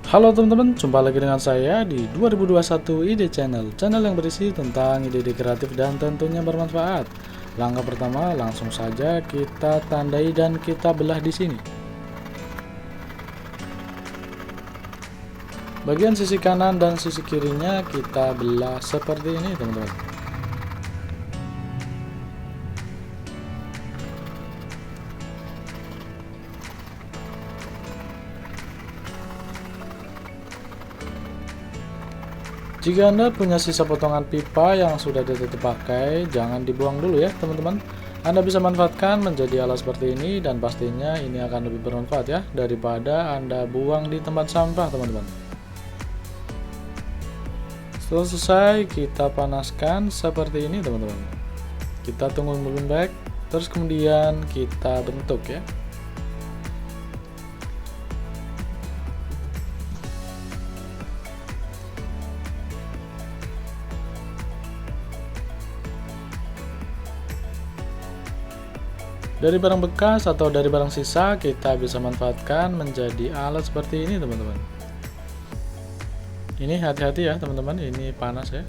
Halo teman-teman, jumpa lagi dengan saya di 2021 Ide Channel yang berisi tentang ide-ide kreatif dan tentunya bermanfaat. Langkah pertama, langsung saja kita tandai dan kita belah di sini. Bagian sisi kanan dan sisi kirinya kita belah seperti ini teman-teman. Jika Anda punya sisa potongan pipa yang sudah ditutup pakai, jangan dibuang dulu ya teman-teman. Anda bisa manfaatkan menjadi alat seperti ini dan pastinya ini akan lebih bermanfaat ya daripada Anda buang di tempat sampah teman-teman. Setelah selesai, kita panaskan seperti ini teman-teman. Kita tunggu melembek, terus kemudian kita bentuk ya. Dari barang bekas atau dari barang sisa kita bisa manfaatkan menjadi alat seperti ini teman-teman. Ini hati-hati ya teman-teman, ini panas ya.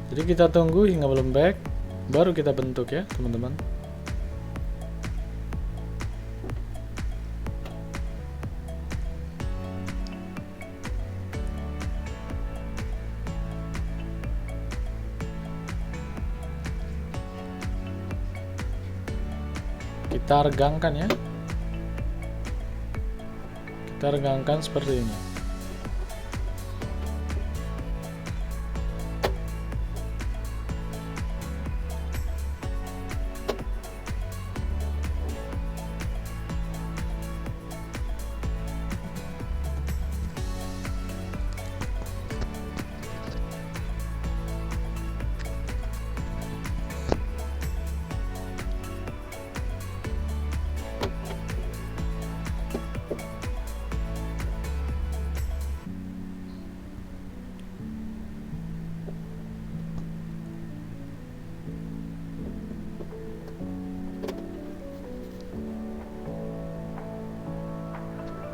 Jadi kita tunggu hingga melembek, baru kita bentuk ya teman-teman. Kita regangkan ya. Kita regangkan seperti ini.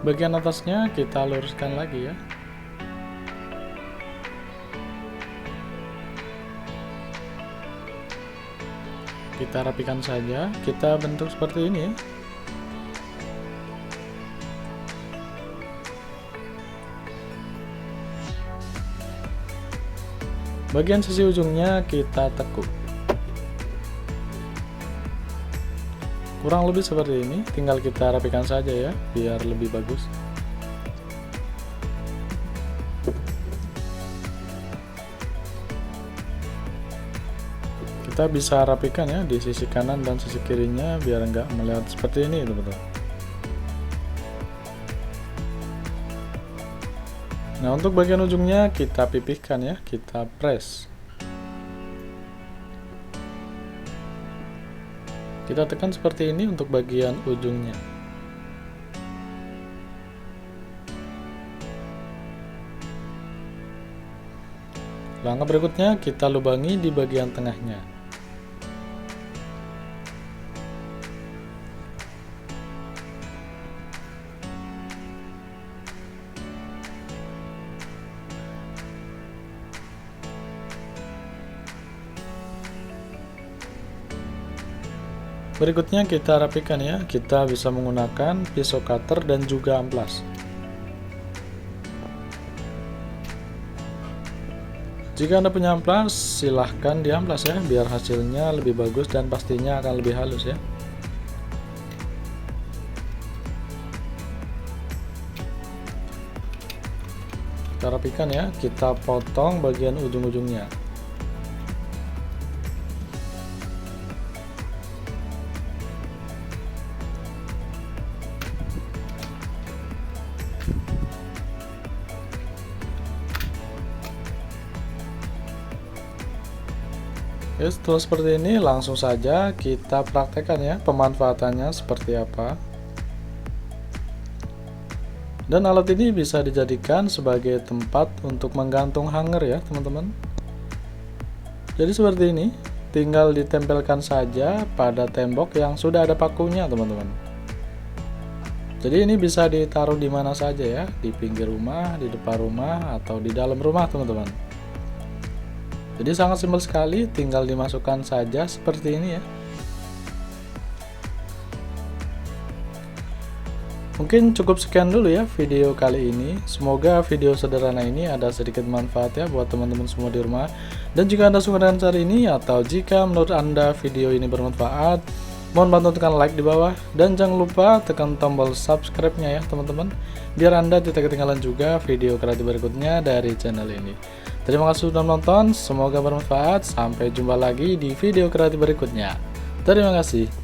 Bagian atasnya kita luruskan lagi ya. Kita rapikan saja, kita bentuk seperti ini ya. Bagian sisi ujungnya kita tekuk. Kurang lebih seperti ini, tinggal kita rapikan saja ya, biar lebih bagus. Kita bisa rapikan ya di sisi kanan dan sisi kirinya biar enggak melihat seperti ini teman-teman. Nah, untuk bagian ujungnya kita pipihkan ya, kita press. Kita tekan seperti ini untuk bagian ujungnya. Langkah berikutnya kita lubangi di bagian tengahnya. Berikutnya kita rapikan ya, kita bisa menggunakan pisau cutter dan juga amplas. Jika Anda punya amplas, silahkan diamplas ya, biar hasilnya lebih bagus dan pastinya akan lebih halus ya. Kita rapikan ya, kita potong bagian ujung-ujungnya. Oke, setelah seperti ini langsung saja kita praktekkan ya pemanfaatannya seperti apa. Dan alat ini bisa dijadikan sebagai tempat untuk menggantung hanger ya teman-teman. Jadi seperti ini, tinggal ditempelkan saja pada tembok yang sudah ada pakunya teman-teman. Jadi ini bisa ditaruh di mana saja ya, di pinggir rumah, di depan rumah, atau di dalam rumah teman-teman. Jadi sangat simpel sekali, tinggal dimasukkan saja seperti ini ya. Mungkin cukup sekian dulu ya video kali ini. Semoga video sederhana ini ada sedikit manfaat ya buat teman-teman semua di rumah. Dan jika Anda suka dengan cara ini, atau jika menurut Anda video ini bermanfaat, mohon bantu tekan like di bawah. Dan jangan lupa tekan tombol subscribe-nya ya teman-teman, biar Anda tidak ketinggalan juga video kreatif berikutnya dari channel ini. Terima kasih sudah menonton, semoga bermanfaat. Sampai jumpa lagi di video kreatif berikutnya. Terima kasih.